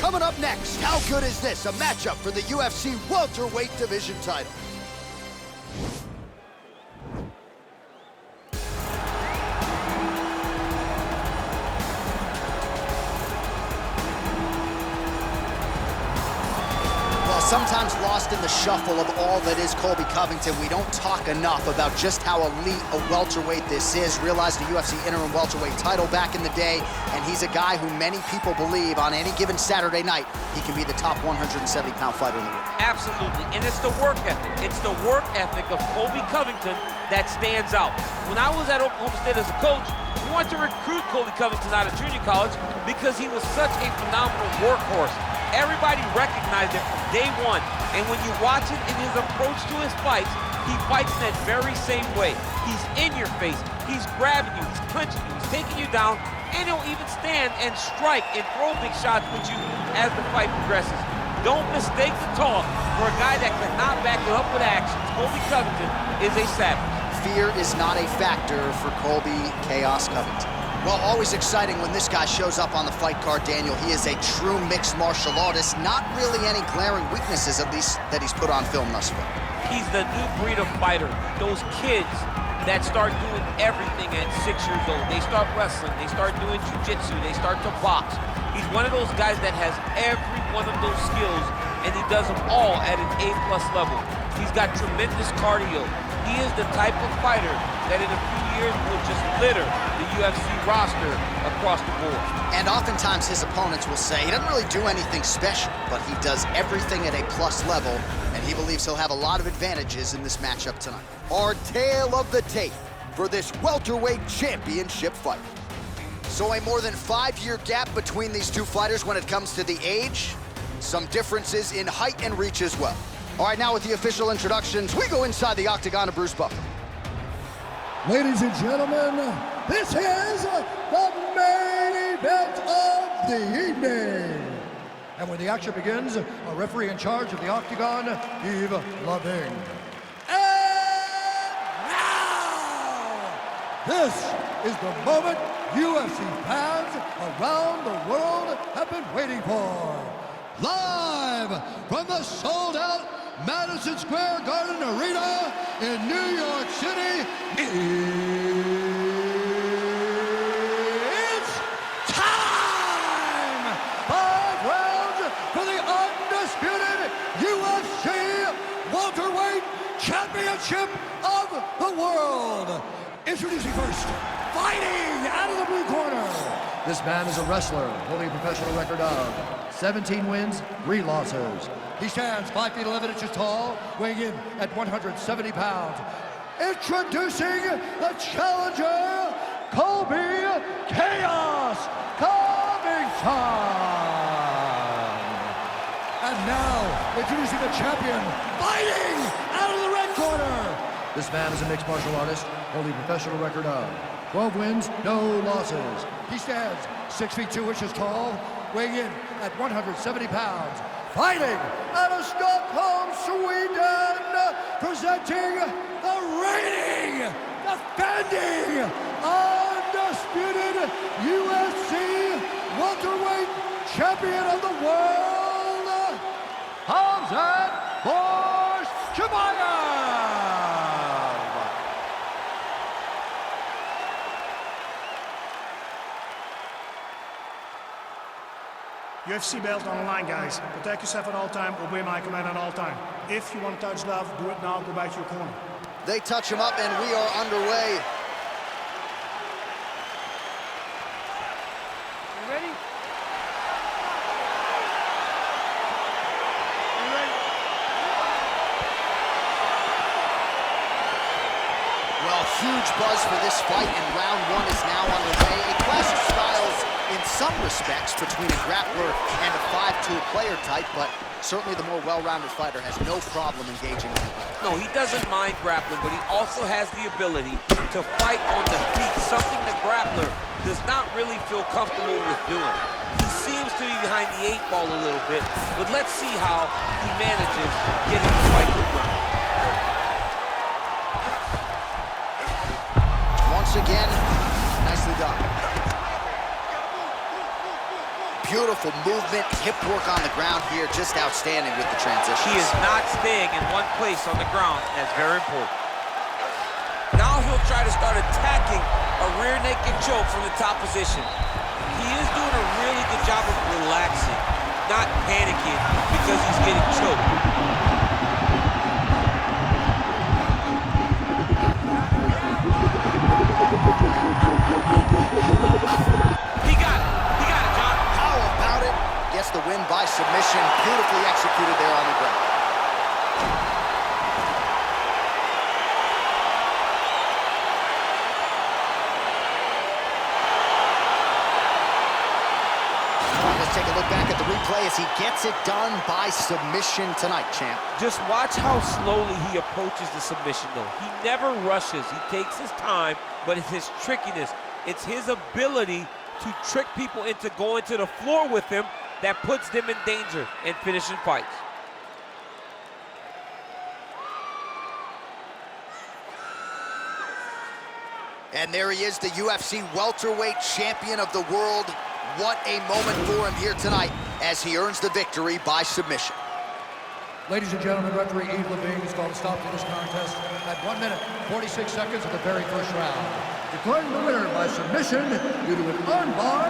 Coming up next, how good is this? A matchup for the UFC welterweight division title. Sometimes lost in the shuffle of all that is Colby Covington, we don't talk enough about just how elite a welterweight this is. Realized the UFC interim welterweight title back in the day, and he's a guy who many people believe on any given Saturday night, he can be the top 170-pound fighter in the world. Absolutely, and it's the work ethic. It's the work ethic of Colby Covington that stands out. When I was at Oklahoma State as a coach, we wanted to recruit Colby Covington out of junior college because he was such a phenomenal workhorse. Everybody recognized it from day one, and when you watch it in his approach to his fights, he fights in that very same way. He's in your face, he's grabbing you, he's punching you, he's taking you down, and he'll even stand and strike and throw big shots with you as the fight progresses. Don't mistake the talk for a guy that cannot back it up with actions. Colby Covington is a savage. Fear is not a factor for Colby Chaos Covington. Well, always exciting when this guy shows up on the fight card, Daniel. He is a true mixed martial artist. Not really any glaring weaknesses, at least, that he's put on film thus far. He's the new breed of fighter. Those kids that start doing everything at 6 years old. They start wrestling, they start doing jiu-jitsu, they start to box. He's one of those guys that has every one of those skills, and he does them all at an A+ level. He's got tremendous cardio. He is the type of fighter that in a few years will just litter the UFC roster across the board. And oftentimes his opponents will say he doesn't really do anything special, but he does everything at a plus level, and he believes he'll have a lot of advantages in this matchup tonight. Our tale of the tape for this welterweight championship fight. So a more than 5-year gap between these two fighters when it comes to the age, some differences in height and reach as well. All right, now with the official introductions, we go inside the octagon of Bruce Buffer. Ladies and gentlemen, this is the main event of the evening. And when the action begins, a referee in charge of the octagon, Yves Loving. And now, this is the moment UFC fans around the world have been waiting for. Live from the sold-out Madison Square Garden Arena in New York City, it's time! 5 rounds for the undisputed UFC welterweight championship of the world. Introducing first, fighting out of the blue corner. This man is a wrestler holding a professional record of 17 wins, 3 losses. He stands 5 feet 11 inches tall, weighing in at 170 pounds. Introducing the challenger, Colby Chaos Covington. And now, introducing the champion, fighting out of the red corner. This man is a mixed martial artist, holding a professional record of 12 wins, no losses. He stands 6 feet 2 inches tall, weighing in at 170 pounds. Fighting out of Stockholm, Sweden, presenting the reigning, defending, undisputed UFC welterweight champion of the world, Khamzat Chimaev. UFC belt on the line, guys. Protect yourself at all time, obey my command at all time. If you want to touch love, do it now, go back to your corner. They touch him up and we are underway. You ready? You ready? Well, huge buzz for this fight, and round 1 is now underway. A clash of styles in some respects between a grappler and a 5-tool player type, but certainly the more well-rounded fighter has no problem engaging with him. No, he doesn't mind grappling, but he also has the ability to fight on the feet, something the grappler does not really feel comfortable with doing. He seems to be behind the 8 ball a little bit, but let's see how he manages getting the fight to win. Once again, nicely done. Beautiful movement, hip work on the ground here, just outstanding with the transition. He is not staying in one place on the ground. That's very important. Now he'll try to start attacking a rear naked choke from the top position. He is doing a really good job of relaxing, not panicking because he's getting choked. He got it, John. How about it? Gets the win by submission. Beautifully executed there on the ground. Let's take a look back at the replay as he gets it done by submission tonight, champ. Just watch how slowly he approaches the submission, though. He never rushes. He takes his time, but it's his trickiness. It's his ability to trick people into going to the floor with him that puts them in danger and finishing fights. And there he is, the UFC welterweight champion of the world. What a moment for him here tonight as he earns the victory by submission. Ladies and gentlemen, referee Yves Levine has called a stop to this contest at 1 minute, 46 seconds of the very first round. Declaring the winner by submission due to an armbar,